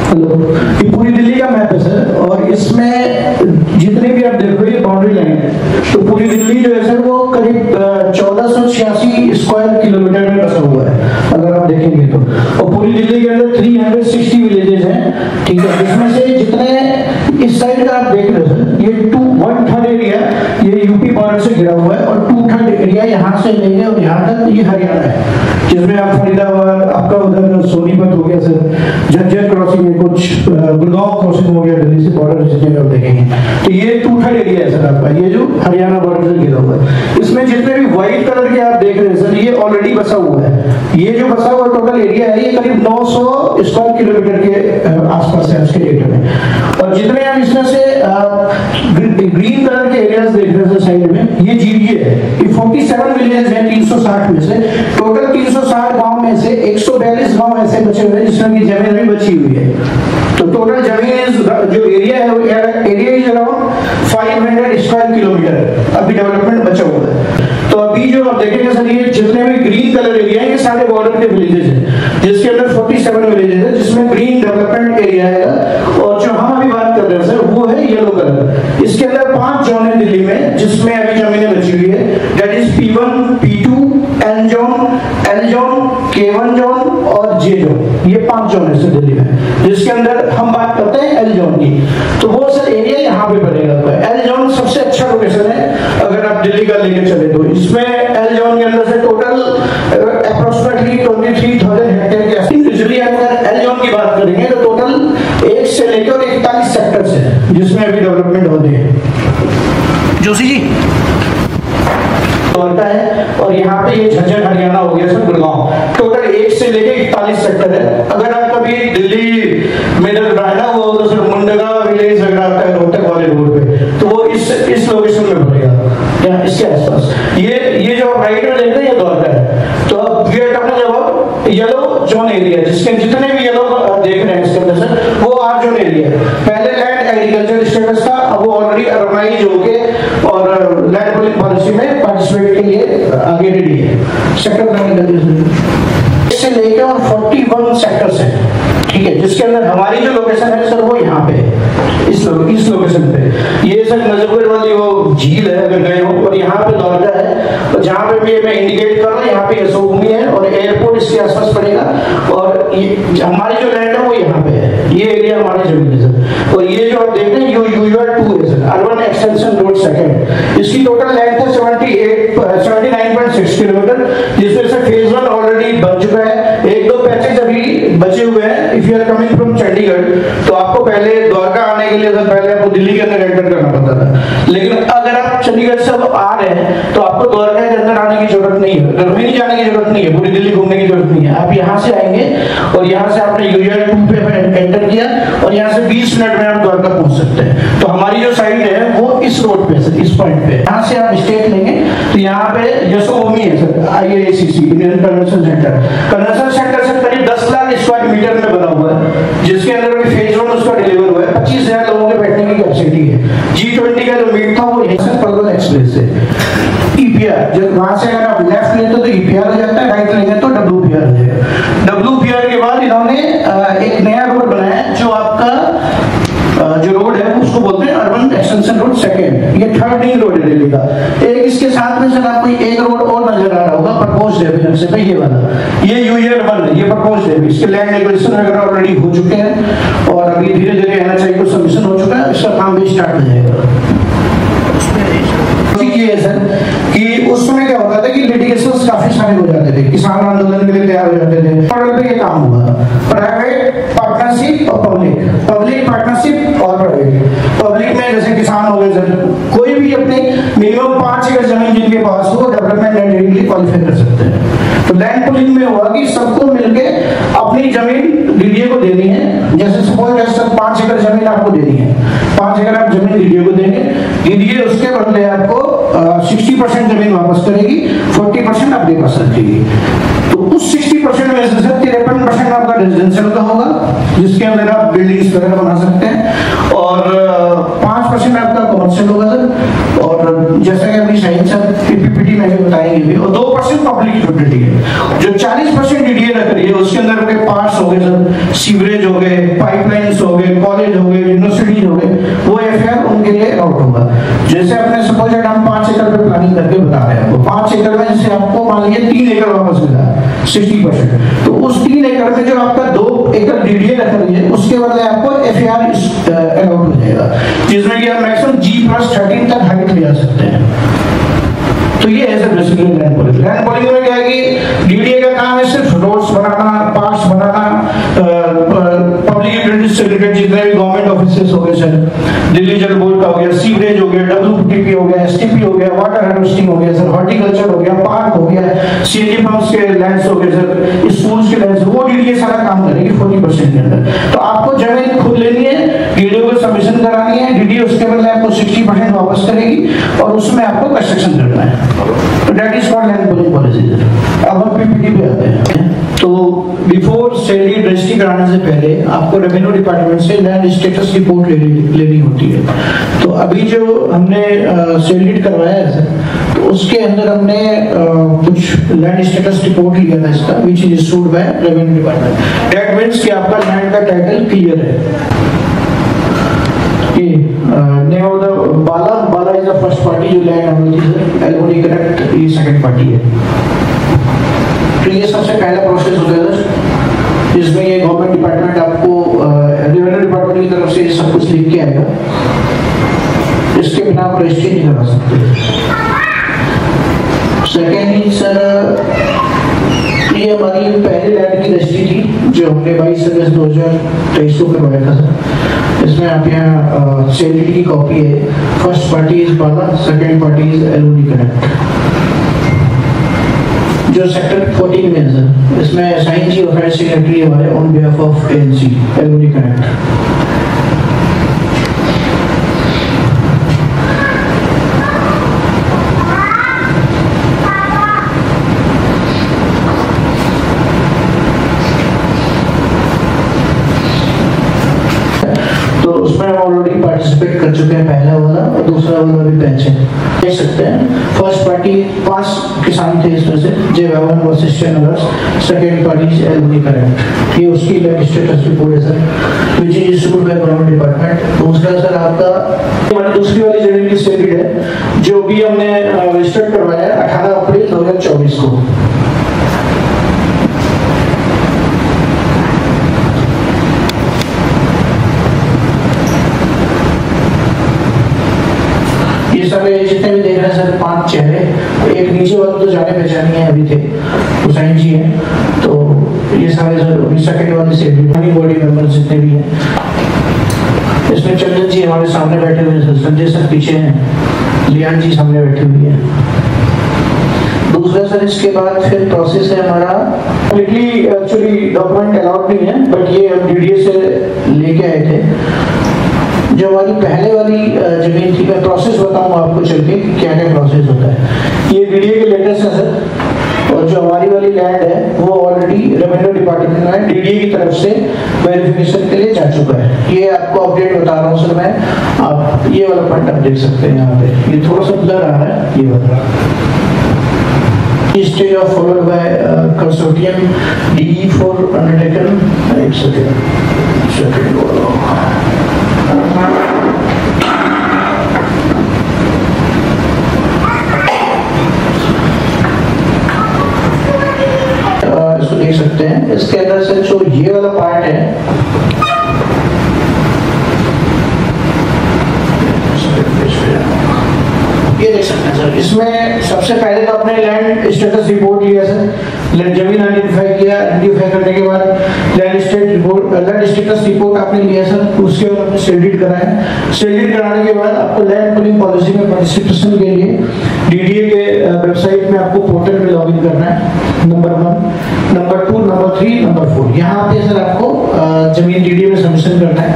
Hello, ये पूरी दिल्ली का मैप है सर, और इसमें जितने भी आप देख रहे हो ये बाउंड्री लाइन है। तो पूरी दिल्ली जो है सर वो करीब 1486 स्क्वायर किलोमीटर में बसा हुआ है अगर आप देखेंगे तो। और पूरी दिल्ली के अंदर 360 विलेजेस हैं, ठीक है। इसमें से जितने इस साइड का आप देख रहे हो सर, ये 1/3 एरिया ये यूपी बॉर्डर से घिरा हुआ है, और 2/3 एरिया यहाँ से लेके और यहाँ तक ये हरियाणा है, जिसमें आप फरीदाबाद, आपका उधर सोनीपत हो गया सर, झज्जर क्रॉसिंग है, कुछ गुड़गांव क्रॉसिंग हो गया दिल्ली से बॉर्डर जितने आप देखेंगे। तो ये 2/3 एरिया है सर आपका, ये जो हरियाणा बॉर्डर से घिरा हुआ है। इसमें जितने भी व्हाइट कलर के आप देख रहे हैं सर, ये ऑलरेडी बसा हुआ है। ये जो बसा हुआ टोटल एरिया है ये करीब 900 स्क्वायर किलोमीटर के आसपास है उसके एरिया में। और जितने आप इसमें से ग्रीन कलर के एरियाज देख रहे हैं साइड में, ये जीडीए है। ये 47 विलेज है 360 में से। टोटल 360 गांव में से 142 गांव ऐसे बचे हुए हैं जिसमें की जमीन भी बची हुई है। तो टोटल जमीन जो एरिया है वो area is around 500 square kilometre अभी डेवलपमेंट बचा हुआ है। तो अभी जो आप देखेंगे सर, ये जितने भी ग्रीन कलर एरिया है ये सारे बॉर्डर के विलेजेस हैं, जिसके अंदर 47 विलेजेस है जिसमें ग्रीन डेवलपमेंट एरिया है। और जो हम अभी बात कर रहे हैं सर वो है येलो कलर। इसके अंदर 5 जोन है दिल्ली में जिसमें अभी जमीनें बची हुई है, that is P1, P2, N zone, L zone, K1 zone और J जोन। ये 5 जोन है सर दिल्ली में, जिसके अंदर हम बात करते हैं L जोन की। तो वो सर एरिया यहाँ पे पड़ेगा। L जोन सबसे अच्छा लोकेशन है अगर आप दिल्ली का लेके चले तो। इसमें L जोन के अंदर से टोटल अप्रोक्सीमेटली 23,000 हेक्टेयर के यूजुअली अगर L जोन की बात करेंगे तो टोटल 1 से लेकर 41 सेक्टर्स है जिसमें अभी डेवलपमेंट होते हैं। जोशी जी होता है, और यहाँ पे ये झज्जर हरियाणा हो गया सर गुड़गांव। टोटल 1 से लेके 41 सेक्टर है। अगर आप कभी दिल्ली में रहना हो तो सर मुंडगा विलेज अगर आपका रोहतक वाले रोड पे, तो वो इस लोकेशन में पड़ेगा या इसके आसपास। ये जो राइट में देख रहे हैं ये द्वारका है। तो अब we are talking about yellow zone area, जिसके जितने भी येलो देख रहे हैं इसके अंदर सर वो R जोन एरिया है। पहले लैंड एग्रीकल्चर स्टेटस था, अब वो ऑलरेडी अर्बनाइज होके और लैंड पूलिंग पॉलिसी में पार्टिसिपेट के लिए आगे रेडी है। सेक्टर प्लानिंग से लेकर और 41 सेक्टर्स हैं, ठीक है, जिसके अंदर हमारी जो लोकेशन है सर वो यहाँ पे है, इस लोकेशन पे। ये सर नजफगढ़ वाली वो झील है अगर गए हो, और यहाँ पे द्वारका है। और जहाँ पे भी मैं इंडिकेट कर रहा हूँ यहाँ पे यशोभूमि है और एयरपोर्ट इसके आसपास पड़ेगा। और ये हमारी जो लैंड है वो यहाँ पे है, ये एरिया हमारी जमीन है सर। और ये जो आप देख रहे हैं UR2 है sir, urban extension road second. इसकी टोटल लेंथ है 79.6 किलोमीटर, जिसमें से फेज 1 ऑलरेडी बन चुका है। 1-2 पैचेज अभी बचे हुए हैं। If you are coming from Chandigarh तो आपको पहले द्वारका आने के लिए सर पहले आपको दिल्ली के अंदर एंटर करना पड़ता था, लेकिन अगर आप चंडीगढ़ से आ रहे हैं तो आपको द्वारका के अंदर आने की जरूरत नहीं है, रोहिणी जाने की जरूरत नहीं है, पूरी दिल्ली घूमने की जरूरत नहीं है। आप यहाँ से आएंगे और यहाँ से आपने UR2 पे एंटर किया और यहाँ से 20 मिनट में आप द्वारका पहुंच सकते हैं। तो हमारी जो साइड है वो इस रोड पे सर, इस पॉइंट पे। यहाँ से आप स्टेट लेंगे तो यहाँ पे यशोभूमि है sir, IACC Indian convention centre. Convention centre से करीब 10 लाख स्क्वायर मीटर में बना हुआ है, जिसके अंदर भी फेज 1 उसका डिलीवर हुआ है। 25,000 लोगों के बैठने की कैपेसिटी है। G20 का जो मीट था वो यहीं से पलवल एक्सप्रेस से EPR, जब वहां से अगर आप लेफ्ट लेते हो तो EPR हो जाता है, राइट लेंगे तो WPR हो जाएगा। WPR के बाद इन्होंने एक नया रोड बनाया जो आपका जो रोड है उसको बोलते हैं अर्बन एक्सटेंशन रोड सेकंड। ये 3rd रिंग रोड है दिल्ली का। एक इसके साथ में सर आपको एक रोड और नजर आ रहा होगा प्रपोज्ड है से पे, ये वाला, ये UR1 है, ये प्रपोज्ड है। इसके लैंड एक्विजिशन वगैरह ऑलरेडी हो चुके हैं और अभी धीरे धीरे NHAI को सबमिशन हो चुका है, इसका काम भी स्टार्ट हो जाएगा। ये है सर कि उस समय क्या होता था कि लिटिगेशंस काफी सारे हो जाते थे, किसान आंदोलन के लिए तैयार हो जाते थे। मॉडल पे ये काम हुआ, प्राइवेट पार्टनरशिप और पब्लिक पार्टनरशिप और प्राइवेट। पब्लिक में जैसे किसान हो गए सर, कोई भी अपनी मिनिमम 5 एकड़ जमीन जिनके पास हो डेवलपमेंट लैंड के लिए क्वालिफाई कर सकते हैं। तो लैंड पुलिंग में हुआ कि सबको मिलके अपनी जमीन डीडीए को देनी है। जैसे सपोज सर 5 एकड़ जमीन आपको देनी है, 5 एकड़ आप जमीन डीडीए को देंगे, डीडीए उसके बदले आपको 60% जमीन वापस करेगी, 40% आपके पास रखेगी। तो उस 60% में से 53% आपका रेजिडेंशियल का होगा, जिसके अंदर आप बिल्डिंग्स वगैरह बना सकते हैं, और 5% आपका कमर्शियल होगा सर, और जैसा कि अभी साइन सर पीपीपीटी में भी बताएंगे भी, और 2% पब्लिक यूटिलिटी है। जो 40% डीडीए रख रही है उसके अंदर आपके पार्ट्स हो गए सर, सीवरेज हो गए, पाइपलाइंस हो गए, कॉलेज हो गए, यूनिवर्सिटीज हो गए, वो एफआईआर उनके लिए अलाउड होगा। जैसे अपने सपोज दैट हम 5 एकड़ पे प्लानिंग करके बता रहे हैं आपको, 5 एकड़ में जैसे आपको मान लीजिए 3 एकड़ वापस मिला 60%, तो उस 3 एकड़ में जो आपका 2 एकड़ डीडीए रख रही है उसके बदले आपको एफआईआर अलाउड हो जाएगा, जिसमें कि आप मैक्सिमम G+13 तक हाइट ले जा सकते हैं। तो ये है sir basically land polling. Land polling में क्या है कि डीडीए का काम है सिर्फ रोड्स बनाना, पार्क्स बनाना, पब्लिक यूटिलिटीज से रिलेटेड जितने भी गवर्नमेंट ऑफिसेस हो गए सर, दिल्ली जल बोर्ड का हो गया, सीवरेज हो गया, डब्ल्यूपीटीपी हो गया, एसटीपी हो गया, वाटर हार्वेस्टिंग हो गया सर, हॉर्टिकल्चर हो गया, पार्क हो गया, सीएनजी पंप्स के लैंड्स हो गए सर, स्कूल्स के लैंड्स, वो डीडीए सारा काम करेगी 40% के अंदर। तो आपको जमीन खुद लेनी है, डीडीए को सबमिशन करानी है, डीडीए उसके बदले आपको 60% वापस करेगी और उसमें आपको कंस्ट्रक्शन करना है। तो that is called land polling policy. अब हम पीपीटी पे आते हैं। तो बिफोर सेल डीड रजिस्ट्री कराने से पहले आपको रेवेन्यू डिपार्टमेंट से लैंड स्टेटस रिपोर्ट लेनी होती है। तो अभी जो हमने सेल डीड करवाया है सर, तो उसके अंदर हमने कुछ लैंड स्टेटस रिपोर्ट लिया था इसका, which is issued by revenue department. That means कि आपका लैंड का टाइटल क्लियर है। Name of the Bala is the first party जो लैंड होती है, एलओडी करेक्ट ये सेकंड पार्टी है। तो ये सबसे पहला प्रोसेस होता है सर, जिसमें ये गवर्नमेंट डिपार्टमेंट आपको रेवेन्यू डिपार्टमेंट की तरफ से सब कुछ लिख के आएगा, इसके बिना आप रजिस्ट्री नहीं करा सकते। सेकेंडली सर, ये हमारी पहली लैंड की रजिस्ट्री थी जो हमने 22 अगस्त 2023 को करवाया था सर। इसमें आप यहाँ सेल डीड की कॉपी है। First party is Bala, second party is Elodie connect, जो सेक्टर 14 में है सर। इसमें साइन जी अफेयर सेक्रेटरी हमारे on behalf of ANC Elodie connect. Already participate कर चुके हैं, पहला वाला और दूसरा वाला भी बेंच है, देख सकते हैं। फर्स्ट पार्टी 5 किसान थे इसमें से, जय भवन वशिष्ठ नगर, सेकंड पार्टी एलओडी करेक्ट, ये उसकी लैंड स्टेटस रिपोर्ट है sir, which is issued by government department. दूसरा सर आपका हमारी दूसरी वाली जमीन की सेल डीड है जो भी हमने रजिस्टर्ड करवाया 18 अप्रैल 2024 को। जितने भी देख रहे हैं सर 5 चेहरे, एक नीचे वाले तो जाने पहचाने हैं, अभी थे हुसैन जी हैं, तो ये सारे सर सेकंड वाले से बॉडी मेंबर्स जितने भी हैं। इसमें चंदन जी हमारे सामने बैठे हुए हैं, संजय सर पीछे हैं, लियान जी सामने बैठे हुए हैं। दूसरा सर इसके बाद फिर प्रोसेस है हमारा, एक्चुअली डॉक्यूमेंट अलाउड नहीं है, बट ये हम डीडीए से लेके आए थे। जो हमारी पहले वाली जमीन थी, मैं प्रोसेस बताऊंगा आपको चल के क्या क्या प्रोसेस होता है। ये डीडीए के लेटर्स है सर, और जो हमारी वाली लैंड है वो ऑलरेडी रेवेन्यू डिपार्टमेंट में डीडीए की तरफ से वेरिफिकेशन के लिए जा चुका है। ये आपको अपडेट बता रहा हूँ सर मैं, आप ये वाला पॉइंट आप देख सकते हैं यहाँ पे, ये थोड़ा सा ब्लर आ रहा है, ये वाला stage of followed by consortium DE for undertaken. It's okay. इसको देख सकते हैं, इसके अंदर से जो ये वाला पार्ट है, ये देख सकते हैं सर। इसमें सबसे पहले तो अपने लैंड स्टेटस रिपोर्ट लिया सर, जमीन आइडेंटिफाई किया, आइडेंटिफाई करने के बाद लैंड स्टेटस रिपोर्ट आपने लिया सर, उसके बाद आपने सेल डीड कराया। सेल डीड कराने के बाद आपको लैंड पॉलिंग पॉलिसी में पार्टिसिपेशन के लिए डीडीए के वेबसाइट में आपको पोर्टल में लॉगिन करना है, नंबर 1, नंबर 2, नंबर 3, नंबर 4। यहाँ पे सर आपको जमीन डीडीए में सबमिशन करना है।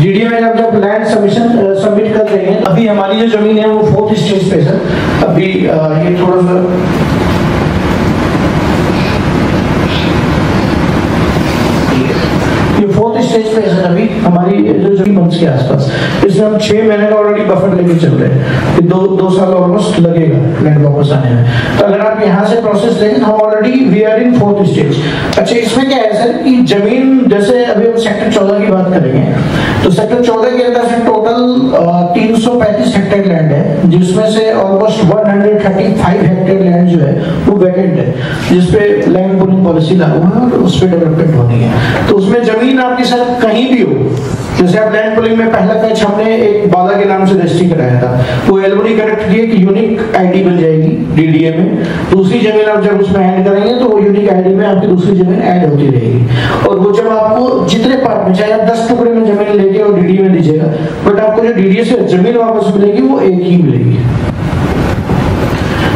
डीडीए में जब लैंड सबमिट कर रहे हैं, अभी हमारी जो जमीन है वो 4th स्टेज पे सर। अभी ये थोड़ा सा ये 4th स्टेज पे है अभी हमारी जो मंथ्स के आसपास, इसमें हम 6 महीने का ऑलरेडी बफर लेके चल रहे हैं, 2 साल ऑलमोस्ट लगेगा लैंड वापस आने में। तो अगर आप यहाँ से प्रोसेस लेंगे हम already we are in 4th stage. अच्छा, इसमें क्या है सर कि जमीन, जैसे अभी हम सेक्टर 14 की बात करेंगे, तो सेक्टर 14 के अंदर से टोटल 335 हेक्टेयर लैंड है, जिसमें से ऑलमोस्ट 135 हेक्टेयर लैंड जो है वो वैकेंट है, जिसपे लैंड पूलिंग पॉलिसी लागू है और उस पर डेवलपमेंट होनी है। तो उसमें जमीन आपके साथ कहीं भी हो, जैसे आप लैंड पुलिंग में पहला पैच हमने एक बाला के नाम से रजिस्ट्री कराया था, वो एलओनी कनेक्ट किए कि यूनिक आईडी बन जाएगी डीडीए में। दूसरी जमीन आप जब उसमें ऐड करेंगे तो वो यूनिक आईडी में आपकी दूसरी जमीन ऐड होती रहेगी, और वो जब आपको जितने पार्ट में, चाहे आप 10 टुकड़े में जमीन लेके और डीडीए में दीजिएगा, बट आपको जो डीडीए से जमीन वापस मिलेगी वो एक ही मिलेगी।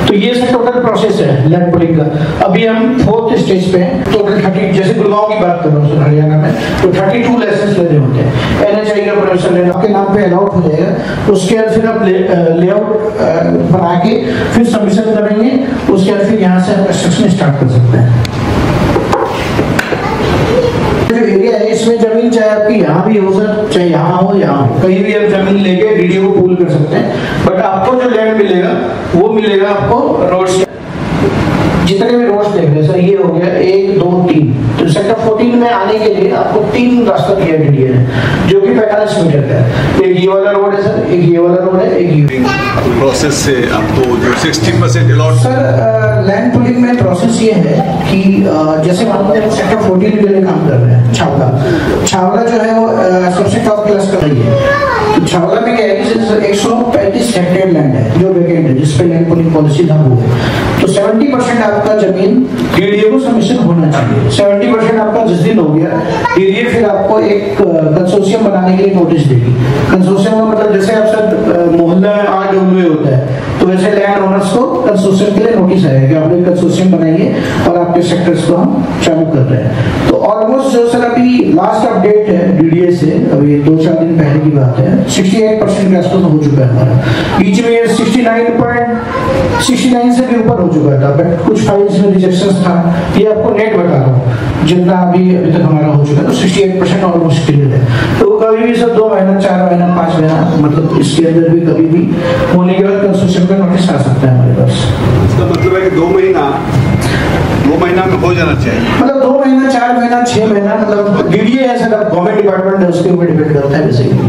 तो ये सब टोटल प्रोसेस है लैंड पुलिंग का। अभी हम 4th स्टेज पे हैं। टोटल 30, जैसे गुड़गांव की बात कर रहा हूँ हरियाणा में, तो 32 लाइसेंस लेने होते हैं। एनएचआई का परमिशन लेना आपके नाम पे अलाउड हो जाएगा, उसके बाद फिर आप लेआउट बना के फिर सबमिशन करेंगे, उसके बाद फिर यहाँ से आप कंस्ट्रक्शन स्टार्ट कर सकते हैं। जो एरिया है इसमें जमीन चाहे आपकी यहाँ भी हो सर, चाहे यहाँ हो, यहाँ हो, कहीं भी आप जमीन लेके डीडीए को पूल कर सकते हैं, बट आपको जो लैंड मिलेगा वो मिलेगा आपको रोड्स, जितने भी रोड्स देख रहे हैं सर, ये हो गया 1 2 3। तो सेक्टर 14 में आने के लिए आपको 3 रास्ता दिया डीडीए ने, जो कि 45 मीटर का है। एक ये वाला रोड है सर, एक ये वाला रोड है, एक ये प्रोसेस से आपको जो 60% अलॉट। सर लैंड पुलिंग में प्रोसेस ये है कि जैसे मान लीजिए सेक्टर 14 के लिए काम कर रहे हैं, छावला जो है वो सबसे टॉप क्लास का ही है। तो छावला में क्या है कि 135 हेक्टेयर लैंड है जो वैकेंट है, जिस पे लैंड पुलिंग पॉलिसी लागू है। तो 70% आपका जमीन डीडीए को सबमिशन होना चाहिए। 70% आपका जिस दिन हो गया, डीडीए फिर आपको एक कंसोर्शियम बनाने के लिए नोटिस देगी। कंसोर्शियम का मतलब जैसे आप सर मोहल्ला में RWA होता है, तो वैसे लैंड ओनर्स को कंसोर्शियम के लिए नोटिस आएगा कि आप एक कंसोर्शियम बनाइए और आपके सेक्टर्स को हम चालू कर रहे हैं। तो ऑलमोस्ट जो सर अभी लास्ट अपडेट है डीडीए से, अभी 2-4 दिन पहले की बात है, 68% के आसपास हो चुका है हमारा। बीच में 69 से भी ऊपर हो चुका था, बट कुछ फाइल्स में रिजेक्शन था। ये आपको नेट बता रहा हूँ जितना अभी तक हमारा हो चुका है, तो 68% ऑलमोस्ट क्लियर है। तो कभी भी सर 2 महीना, 4 महीना, 5 महीना, मतलब इसके अंदर भी कभी भी होने के बाद कंस्ट्रक्शन का नोटिस आ सकता है हमारे पास। इसका मतलब है कि 2 महीना में हो जाना चाहिए, मतलब 2 महीना, 4 महीना, 6 महीना, मतलब डीडीए है सर, गवर्नमेंट डिपार्टमेंट है, उसके ऊपर डिपेंड करता है बेसिकली।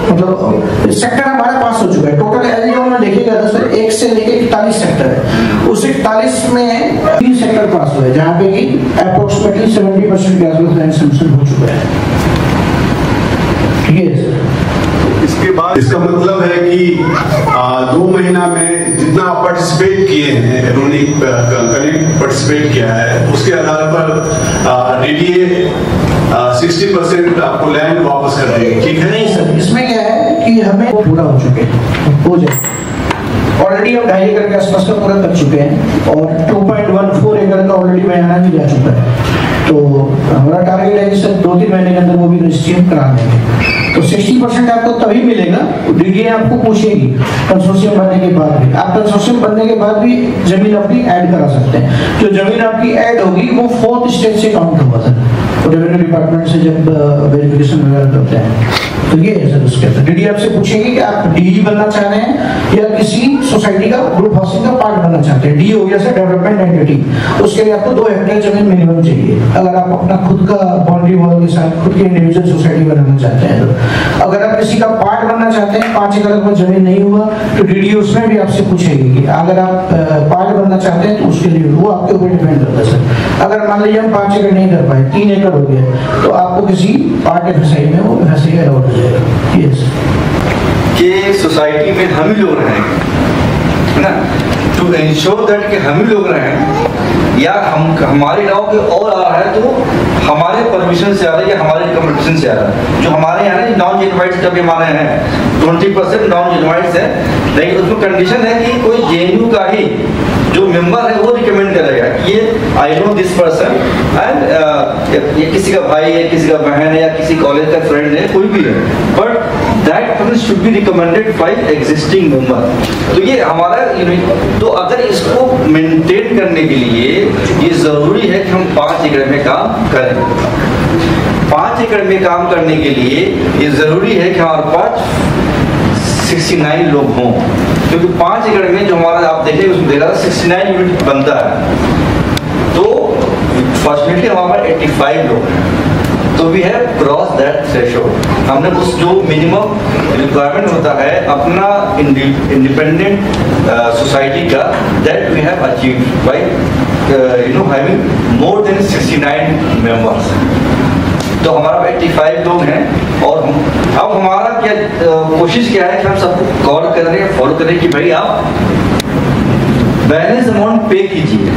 मतलब सेक्टर हमारा पास हो चुका है। टोटल एलजीओ में देखिएगा तो सर 1 से लेके 41 सेक्टर है, उस 41 में 3 सेक्टर पास हुए, जहाँ पे कि अप्रोक्सीमेटली 70% के आसपास लैंड सैंक्शन हो चुका है। ठीक है सर। इसके बाद इसका मतलब है कि 2 महीना में जितना पार्टिसिपेट किए हैं, एलओनी कनेक्ट पार्टिसिपेट किया है, उसके आधार पर डीडीए 60% आपको लैंड वापस कर देगी। ठीक है? नहीं सर, इसमें क्या है कि हमें पूरा हो चुके हैं, हो जाए ऑलरेडी हम 2.5 एकड़ के आसपास का पूरा कर चुके हैं, और 2.14 एकड़ का ऑलरेडी बयाना भी जा चुका है। तो हमारा टारगेट है कि सर 2-3 महीने के अंदर वो भी रजिस्ट्री करा देंगे। तो 60% आपको तभी मिलेगा, डीडीए आपको पूछेगी कंसोर्शियम बनने के बाद भी। आप कंसोर्शियम बनने के बाद भी जमीन अपनी ऐड करा सकते हैं। जो जमीन आपकी ऐड होगी वो 4th स्टेज से काउंट होगा सर, रेवेन्यू डिपार्टमेंट से जब वेरिफिकेशन वगैरह करते हैं। तो ये है सर उसके अंदर डीडीए आपसे पूछेगी कि आप डीई बनना चाह रहे हैं या किसी सोसाइटी का ग्रुप हाउसिंग का पार्ट बनना चाहते हैं। डी हो गया सर डेवलपमेंट एंटिटी, उसके लिए आपको 2 हेक्टेयर जमीन मिनिमम चाहिए। अगर आप अपना खुद का बाउंड्री वॉल के साथ खुद की इंडिविजुअल सोसाइटी बनाना चाहते हैं, तो अगर आप किसी का पार्ट बनना चाहते हैं, 5 एकड़ का जमीन नहीं हुआ, तो डीडीए उसमें भी आपसे पूछेगी कि अगर आप पार्ट बनना चाहते हैं तो उसके लिए वो आपके ऊपर डिपेंड करता है सर। अगर मान लीजिए हम 5 एकड़ नहीं कर पाए, 3 एकड़ हो गया, तो आपको किसी पार्ट एफएसआई में वो एफएसआई अलाउड हो जाएगा। यस, कि सोसाइटी में हम ही लोग रहेंगे, है ना, टू इंश्योर दैट कि हम ही लोग रहें, या हमारे गांव के और आ रहा है तो हमारे परमिशन से आ रहा है या हमारे रिकमेंडेशन से आ रहा है। जो हमारे यहाँ ना नॉन जेनवाइट्स जब हमारे हैं 20% नॉन जेनवाइट्स है, लेकिन उसमें कंडीशन है कि कोई जेएनयू का ही जो मेंबर है वो रिकमेंड करेगा कि ये I know this person and ये किसी का भाई है, किसी का बहन है, या किसी कॉलेज का फ्रेंड है, कोई भी है, but that person should be recommended by existing member. तो ये हमारा, तो अगर इसको मेंटेन करने के लिए ये जरूरी है कि हम 5 एकड़ में काम करें। 5 5 एकड़ में काम करने के लिए ये जरूरी है कि हमारे पास 69 लोग हों, क्योंकि 5 एकड़ में जो हमारा आप देखें उसमें देखा 69 यूनिट बनता है, तो फॉर्चुनेटली हमारे पास 85 लोग हैं, तो we have cross that threshold. हमने उस जो मिनिमम रिक्वायरमेंट होता है अपना इंडिपेंडेंट सोसाइटी का, that we have achieved by having more than 69 members. तो हमारा 85 लोग हैं, और अब हमारा क्या कोशिश क्या है कि हम सबको कॉल कर रहे हैं, फॉलो करें कि भाई आप बैलेंस अमाउंट पे कीजिए।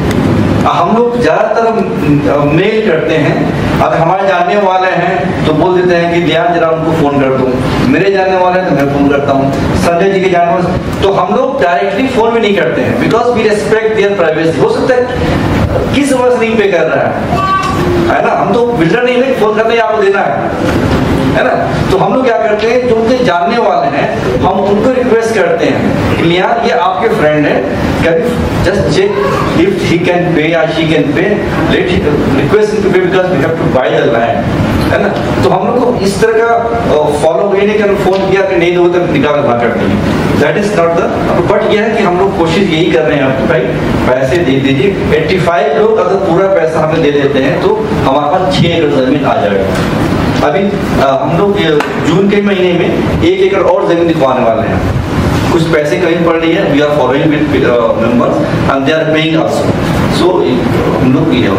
हम लोग ज़्यादातर मेल करते हैं, अगर हमारे जानने वाले हैं तो बोल देते हैं कि ध्यान जरा उनको फ़ोन कर दूँ, मेरे जानने वाले हैं तो मैं फ़ोन करता हूँ, संजय जी के जानने वाले, तो हम लोग डायरेक्टली फ़ोन भी नहीं करते हैं, because we respect their privacy. हो सकता है किस वजह से नहीं पे कर रहा है ना, हम तो बिल्डर नहीं है फ़ोन करने आपको देना है ना, तो हम लोग क्या करते हैं, जो उनके जानने वाले हैं हम उनको रिक्वेस्ट करते हैं कि यार ये आपके फ्रेंड है, can just check if he can pay या she can pay, let request him to pay because we have to buy the land, है ना। तो हम लोग को इस तरह का फॉलो वे नहीं कर, फोन किया कि नहीं दो तो निकाल भाग कर देंगे, that is not the, but यह है कि हम लोग कोशिश यही कर रहे हैं कि भाई पैसे दे दीजिए। 85 लोग अगर पूरा पैसा हमें दे देते हैं तो हमारे पास 6 एकड़ जमीन आ जाएगी। अभी हम लोग जून के महीने में 1 एकड़ और जमीन दिखवाने वाले हैं, कुछ पैसे कहीं पड़ रही है, we are following with members and they are paying also, so हम लोग ये है।